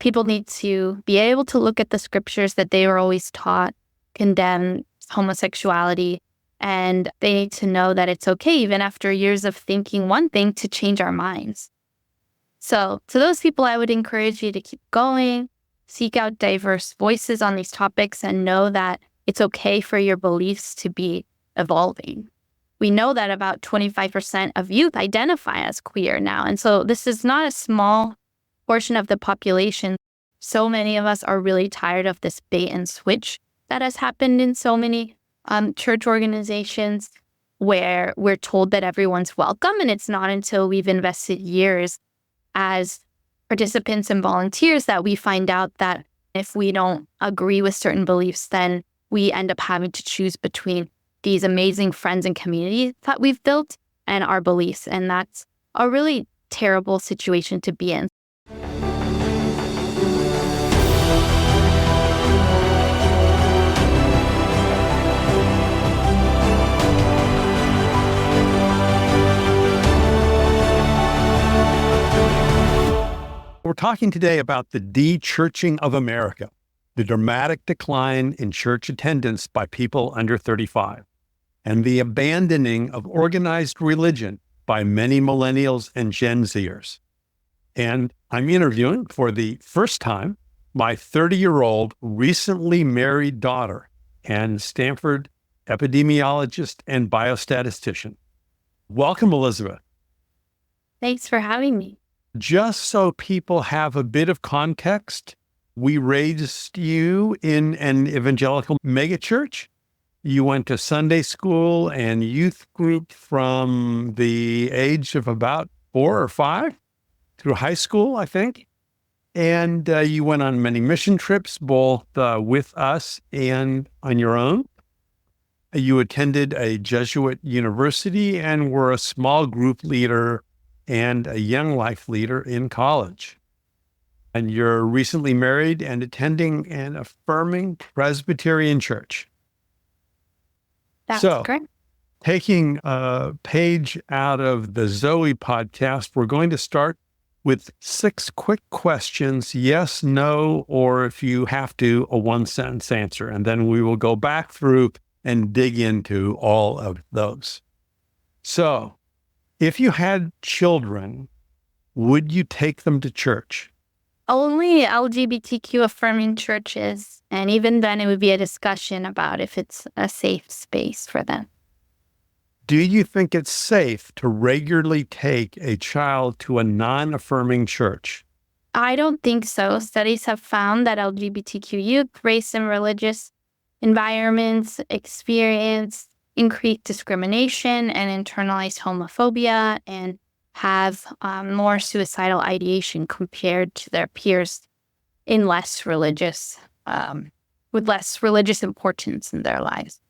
People need to be able to look at the scriptures that they were always taught, condemn homosexuality, and they need to know that it's okay, even after years of thinking one thing, to change our minds. So to those people, I would encourage you to keep going, seek out diverse voices on these topics, and know that it's okay for your beliefs to be evolving. We know that about 25% of youth identify as queer now. And so this is not a small portion of the population. So many of us are really tired of this bait and switch that has happened in so many church organizations where we're told that everyone's welcome. And it's not until we've invested years as participants and volunteers that we find out that if we don't agree with certain beliefs, then we end up having to choose between these amazing friends and communities that we've built and our beliefs. And that's a really terrible situation to be in. We're talking today about the dechurching of America, the dramatic decline in church attendance by people under 35, and the abandoning of organized religion by many millennials and Gen Zers. And I'm interviewing for the first time my 30-year-old recently married daughter and Stanford epidemiologist and biostatistician. Welcome, Elizabeth. Thanks for having me. Just so people have a bit of context, we raised you in an evangelical megachurch. You went to Sunday school and youth group from the age of about 4 or 5 through high school, I think. And you went on many mission trips, both with us and on your own. You attended a Jesuit university and were a small group leader and a young life leader in college. And you're recently married and attending an affirming Presbyterian church. That's correct. Taking a page out of the Zoe podcast, we're going to start with 6 quick questions, yes, no, or if you have to, a 1-sentence answer. And then we will go back through and dig into all of those. So, if you had children, would you take them to church? Only LGBTQ-affirming churches, and even then it would be a discussion about if it's a safe space for them. Do you think it's safe to regularly take a child to a non-affirming church? I don't think so. Studies have found that LGBTQ youth, race and religious environments experience increased discrimination and internalized homophobia and have more suicidal ideation compared to their peers in less religious, with less religious importance in their lives.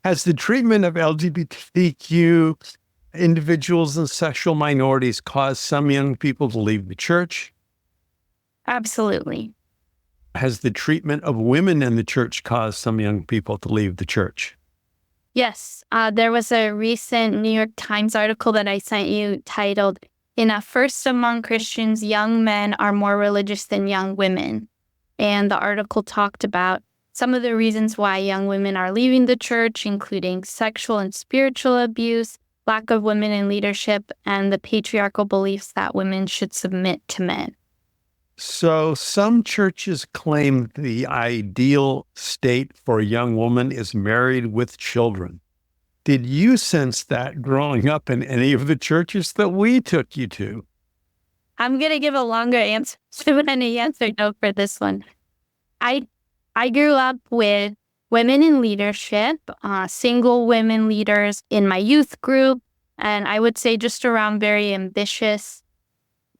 Has the treatment of LGBTQ individuals and sexual minorities caused some young people to leave the church? Absolutely. Has the treatment of women in the church caused some young people to leave the church? Yes, there was a recent New York Times article that I sent you titled, "In a First Among Christians, Young Men Are More Religious Than Young Women." And the article talked about some of the reasons why young women are leaving the church, including sexual and spiritual abuse, lack of women in leadership, and the patriarchal beliefs that women should submit to men. So some churches claim the ideal state for a young woman is married with children. Did you sense that growing up in any of the churches that we took you to? I'm going to give a longer answer than a yes or no for this one. I grew up with women in leadership, single women leaders in my youth group, and I would say just around very ambitious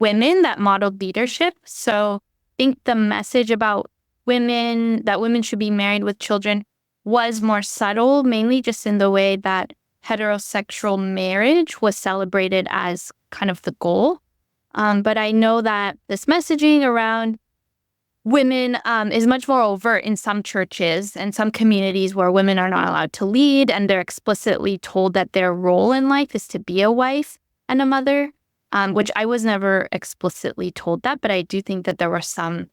women that modeled leadership. So I think the message about women, that women should be married with children, was more subtle, mainly just in the way that heterosexual marriage was celebrated as kind of the goal. But I know that this messaging around women is much more overt in some churches and some communities where women are not allowed to lead, and they're explicitly told that their role in life is to be a wife and a mother. which I was never explicitly told that, but I do think that there were some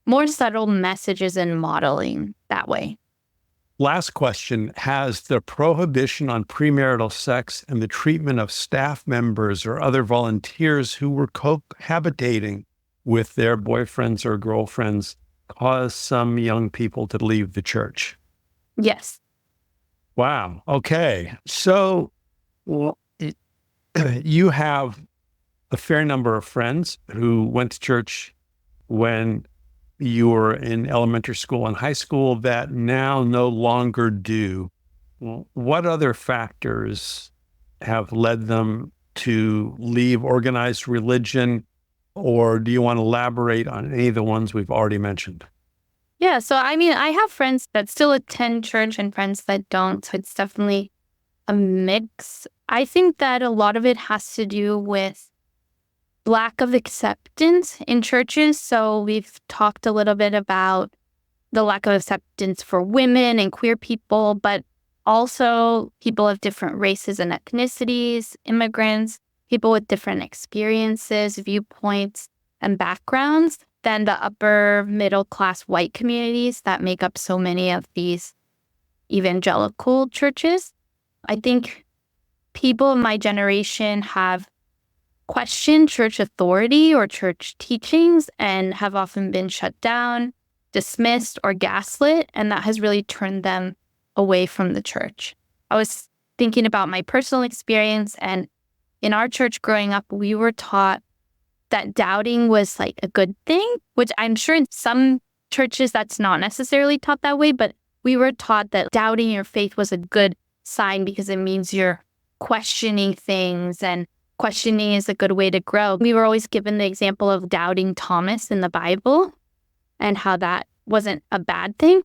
more subtle messages in modeling that way. Last question. Has the prohibition on premarital sex and the treatment of staff members or other volunteers who were cohabitating with their boyfriends or girlfriends caused some young people to leave the church? Yes. Wow. Okay. So you have a fair number of friends who went to church when you were in elementary school and high school that now no longer do. What other factors have led them to leave organized religion, or do you want to elaborate on any of the ones we've already mentioned? Yeah. So, I mean, I have friends that still attend church and friends that don't. So it's definitely a mix. I think that a lot of it has to do with lack of acceptance in churches. So we've talked a little bit about the lack of acceptance for women and queer people, but also people of different races and ethnicities, immigrants, people with different experiences, viewpoints, and backgrounds than the upper middle class white communities that make up so many of these evangelical churches. I think people in my generation have questioned church authority or church teachings and have often been shut down, dismissed, or gaslit, and that has really turned them away from the church. I was thinking about my personal experience, and in our church growing up, we were taught that doubting was like a good thing, which I'm sure in some churches that's not necessarily taught that way, but we were taught that doubting your faith was a good sign because it means you're questioning things, and questioning is a good way to grow. We were always given the example of doubting Thomas in the Bible and how that wasn't a bad thing.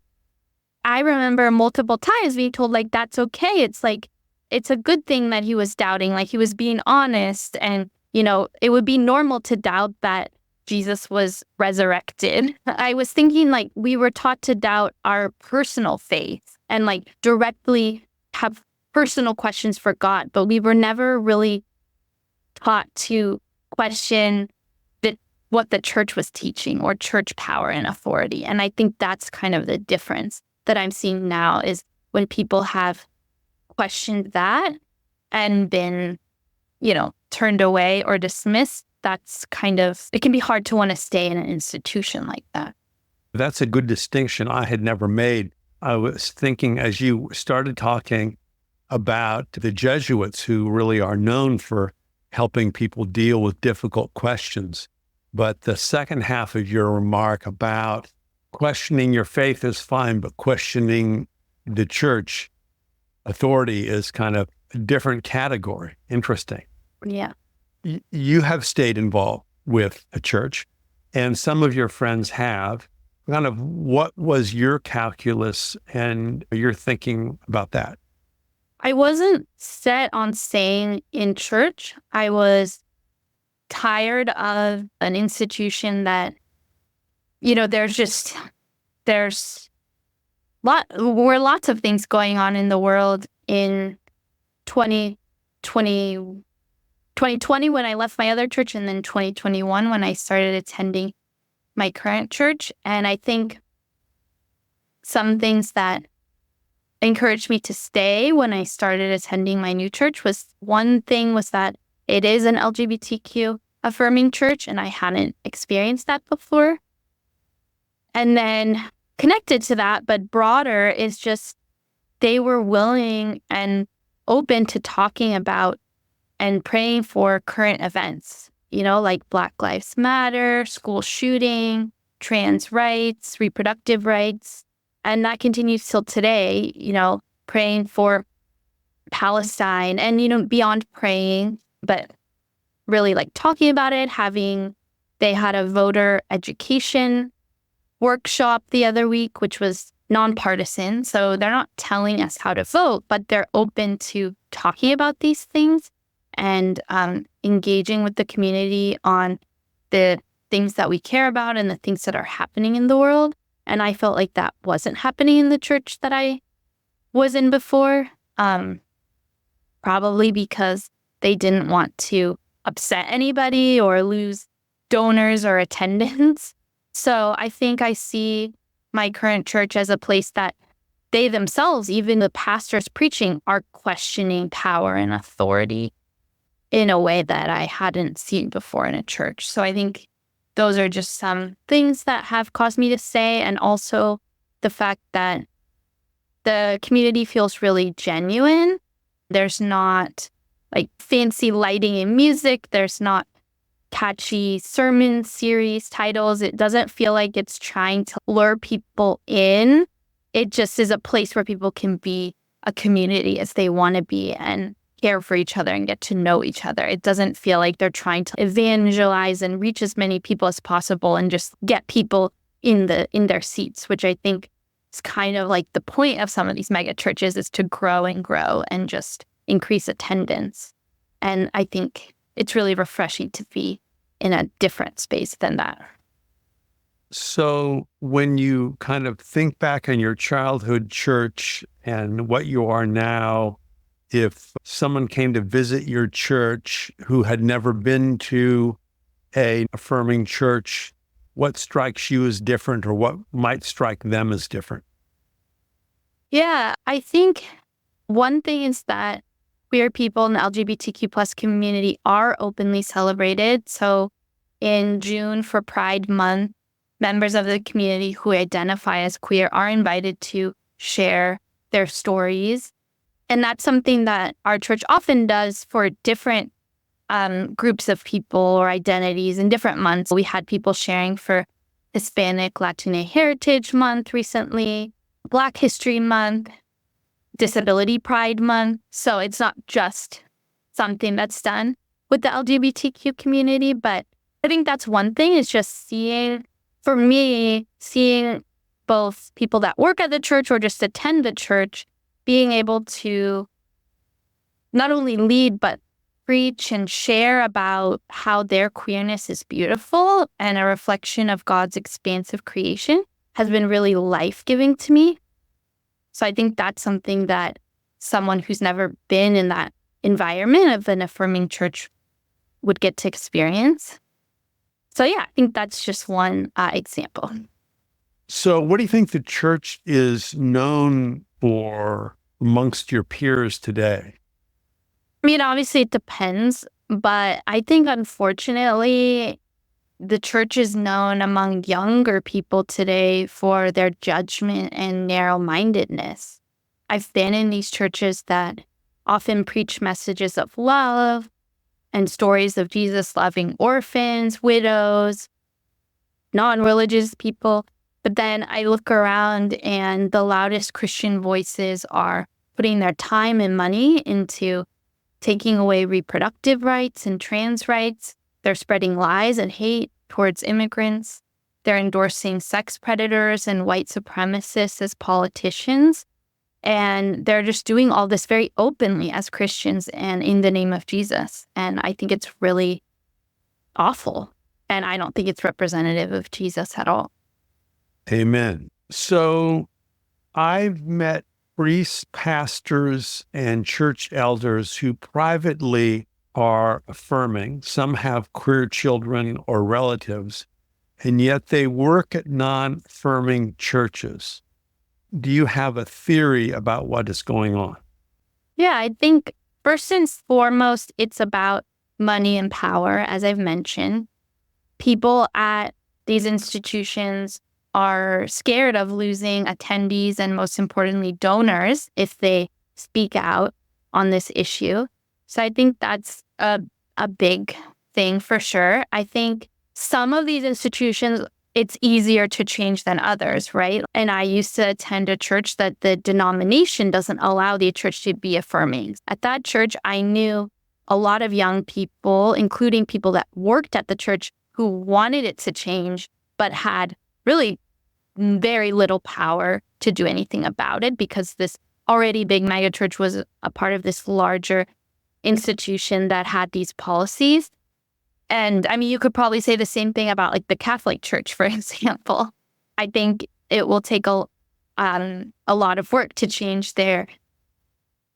I remember multiple times being told, like, that's okay. It's like, it's a good thing that he was doubting, like he was being honest. And, it would be normal to doubt that Jesus was resurrected. I was thinking, like, we were taught to doubt our personal faith and, like, directly have personal questions for God, but we were never really taught to question what the church was teaching or church power and authority. And I think that's kind of the difference that I'm seeing now is when people have questioned that and been, turned away or dismissed, that's kind of, it can be hard to want to stay in an institution like that. That's a good distinction I had never made. I was thinking as you started talking about the Jesuits, who really are known for helping people deal with difficult questions. But the second half of your remark about questioning your faith is fine, but questioning the church authority is kind of a different category. Interesting. Yeah. You have stayed involved with a church, and some of your friends have. Kind of what was your calculus and your thinking about that? I wasn't set on staying in church. I was tired of an institution that, were lots of things going on in the world in 2020 when I left my other church, and then 2021 when I started attending my current church. And I think some things that encouraged me to stay when I started attending my new church was, one thing was that it is an LGBTQ affirming church, and I hadn't experienced that before. And then connected to that, but broader, is just they were willing and open to talking about and praying for current events, like Black Lives Matter, school shooting, trans rights, reproductive rights. And that continues till today, praying for Palestine and, beyond praying, but really like talking about it, they had a voter education workshop the other week, which was nonpartisan. So they're not telling us how to vote, but they're open to talking about these things and engaging with the community on the things that we care about and the things that are happening in the world. And I felt like that wasn't happening in the church that I was in before, probably because they didn't want to upset anybody or lose donors or attendance. So I think I see my current church as a place that they themselves, even the pastors preaching, are questioning power and authority in a way that I hadn't seen before in a church. So I think those are just some things that have caused me to say, and also the fact that the community feels really genuine. There's not like fancy lighting and music. There's not catchy sermon series titles. It doesn't feel like it's trying to lure people in. It just is a place where people can be a community as they want to be and care for each other and get to know each other. It doesn't feel like they're trying to evangelize and reach as many people as possible and just get people in their seats, which I think is kind of like the point of some of these mega churches, is to grow and just increase attendance. And I think it's really refreshing to be in a different space than that. So when you kind of think back on your childhood church and what you are now, if someone came to visit your church who had never been to an affirming church, what strikes you as different, or what might strike them as different? Yeah, I think one thing is that queer people in the LGBTQ plus community are openly celebrated. So in June for Pride Month, members of the community who identify as queer are invited to share their stories. And that's something that our church often does for different groups of people or identities in different months. We had people sharing for Hispanic Latino Heritage Month recently, Black History Month, Disability Pride Month. So it's not just something that's done with the LGBTQ community, but I think that's one thing, is just seeing both people that work at the church or just attend the church being able to not only lead, but preach and share about how their queerness is beautiful and a reflection of God's expansive creation has been really life-giving to me. So I think that's something that someone who's never been in that environment of an affirming church would get to experience. So yeah, I think that's just one example. So what do you think the church is known for amongst your peers today? I mean, obviously it depends, but I think unfortunately the church is known among younger people today for their judgment and narrow-mindedness. I've been in these churches that often preach messages of love and stories of Jesus loving orphans, widows, non-religious people. But then I look around and the loudest Christian voices are putting their time and money into taking away reproductive rights and trans rights. They're spreading lies and hate towards immigrants. They're endorsing sex predators and white supremacists as politicians. And they're just doing all this very openly as Christians and in the name of Jesus. And I think it's really awful. And I don't think it's representative of Jesus at all. Amen. So I've met priests, pastors, and church elders who privately are affirming. Some have queer children or relatives, and yet they work at non-affirming churches. Do you have a theory about what is going on? Yeah, I think first and foremost, it's about money and power, as I've mentioned. People at these institutions are scared of losing attendees and, most importantly, donors if they speak out on this issue. So I think that's a big thing for sure. I think some of these institutions, it's easier to change than others, right? And I used to attend a church that the denomination doesn't allow the church to be affirming. At that church, I knew a lot of young people, including people that worked at the church, who wanted it to change, but had really very little power to do anything about it because this already big megachurch was a part of this larger institution that had these policies. And I mean, you could probably say the same thing about like the Catholic Church, for example. I think it will take a lot of work to change their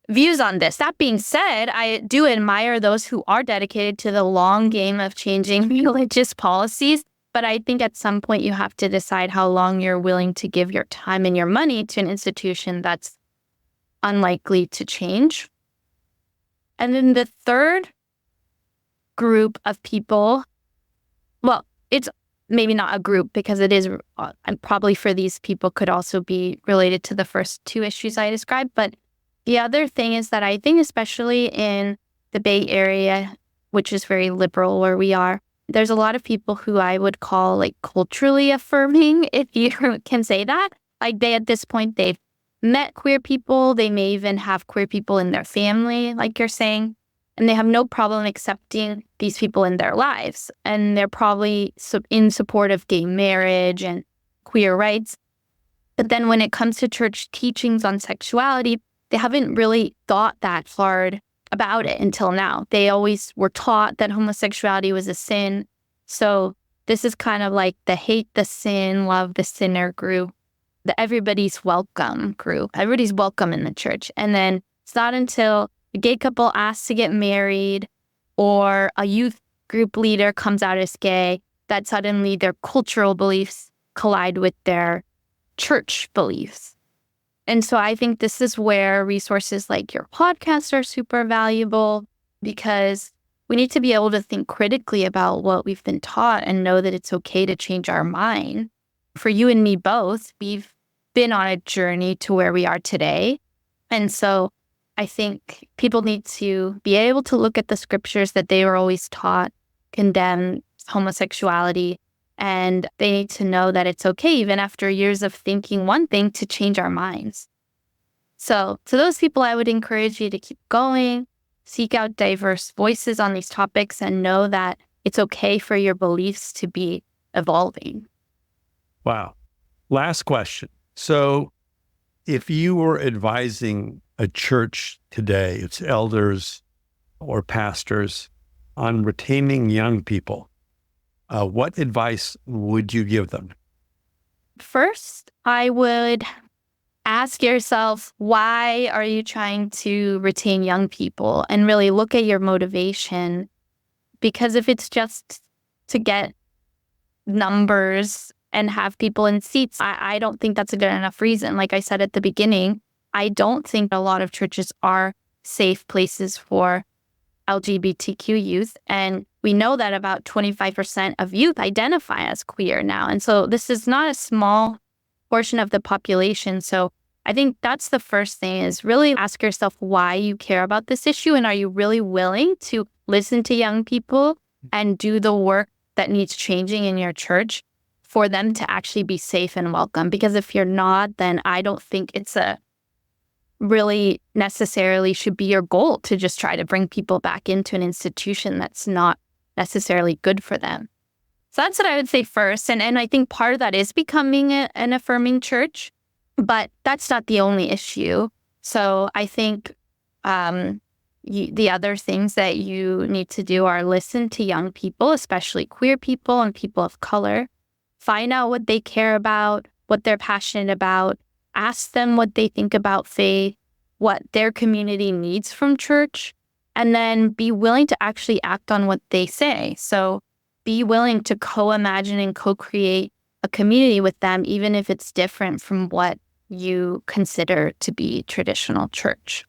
views on this. That being said, I do admire those who are dedicated to the long game of changing religious policies. But I think at some point you have to decide how long you're willing to give your time and your money to an institution that's unlikely to change. And then the third group of people, well, it's maybe not a group because it is, and probably for these people could also be related to the first two issues I described. But the other thing is that I think especially in the Bay Area, which is very liberal where we are, there's a lot of people who I would call like culturally affirming, if you can say that. Like at this point, they've met queer people. They may even have queer people in their family, like you're saying, and they have no problem accepting these people in their lives. And they're probably in support of gay marriage and queer rights. But then when it comes to church teachings on sexuality, they haven't really thought that hard about it until now. They always were taught that homosexuality was a sin. So this is kind of like the hate the sin, love the sinner group, the everybody's welcome group. Everybody's welcome in the church. And then it's not until a gay couple asks to get married or a youth group leader comes out as gay that suddenly their cultural beliefs collide with their church beliefs. And so I think this is where resources like your podcast are super valuable, because we need to be able to think critically about what we've been taught and know that it's okay to change our mind. For you and me both, we've been on a journey to where we are today. And so I think people need to be able to look at the scriptures that they were always taught condemn homosexuality. And they need to know that it's okay, even after years of thinking one thing, to change our minds. So to those people, I would encourage you to keep going, seek out diverse voices on these topics, and know that it's okay for your beliefs to be evolving. Wow. Last question. So if you were advising a church today, its elders or pastors, on retaining young people, what advice would you give them? First, I would ask yourself, why are you trying to retain young people? And really look at your motivation. Because if it's just to get numbers and have people in seats, I don't think that's a good enough reason. Like I said at the beginning, I don't think a lot of churches are safe places for LGBTQ youth. And we know that about 25% of youth identify as queer now. And so this is not a small portion of the population. So I think that's the first thing, is really ask yourself why you care about this issue. And are you really willing to listen to young people and do the work that needs changing in your church for them to actually be safe and welcome? Because if you're not, then I don't think it's a really necessarily should be your goal to just try to bring people back into an institution that's not necessarily good for them. So that's what I would say first. And I think part of that is becoming an affirming church, but that's not the only issue. So I think the other things that you need to do are listen to young people, especially queer people and people of color. Find out what they care about, what they're passionate about. Ask them what they think about faith, what their community needs from church, and then be willing to actually act on what they say. So be willing to co-imagine and co-create a community with them, even if it's different from what you consider to be traditional church.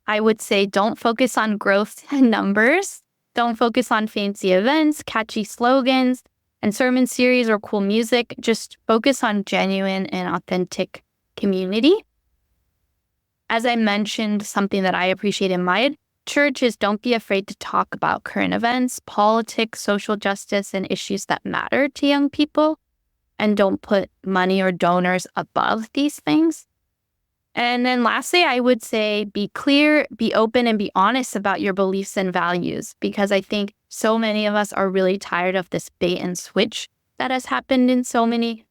I would say don't focus on growth and numbers. Don't focus on fancy events, catchy slogans, and sermon series or cool music. Just focus on genuine and authentic community. As I mentioned, something that I appreciate in my church is don't be afraid to talk about current events, politics, social justice, and issues that matter to young people. And don't put money or donors above these things. And then lastly, I would say be clear, be open, and be honest about your beliefs and values, because I think so many of us are really tired of this bait and switch that has happened in so many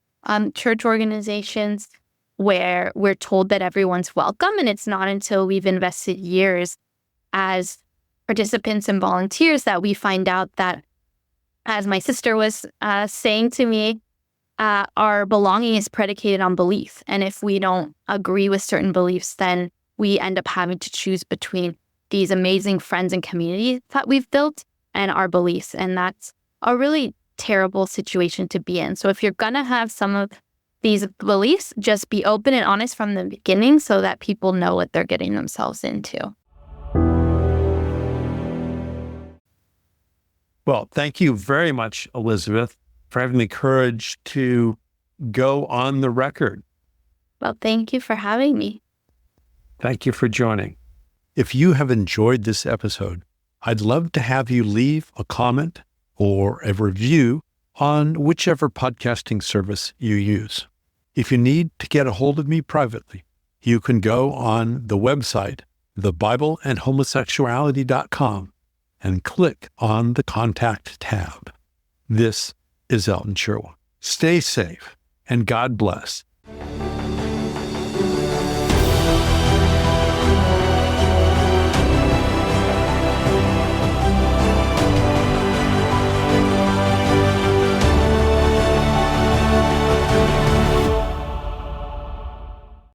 church organizations, where we're told that everyone's welcome. And it's not until we've invested years as participants and volunteers that we find out that, as my sister was saying to me, our belonging is predicated on belief. And if we don't agree with certain beliefs, then we end up having to choose between these amazing friends and communities that we've built and our beliefs. And that's a really terrible situation to be in. So if you're going to have some of these beliefs, just be open and honest from the beginning so that people know what they're getting themselves into. Well, thank you very much, Elizabeth, for having the courage to go on the record. Well, thank you for having me. Thank you for joining. If you have enjoyed this episode, I'd love to have you leave a comment or a review on whichever podcasting service you use. If you need to get a hold of me privately, you can go on the website, thebibleandhomosexuality.com, and click on the Contact tab. This is Elton Sherwood. Stay safe and God bless.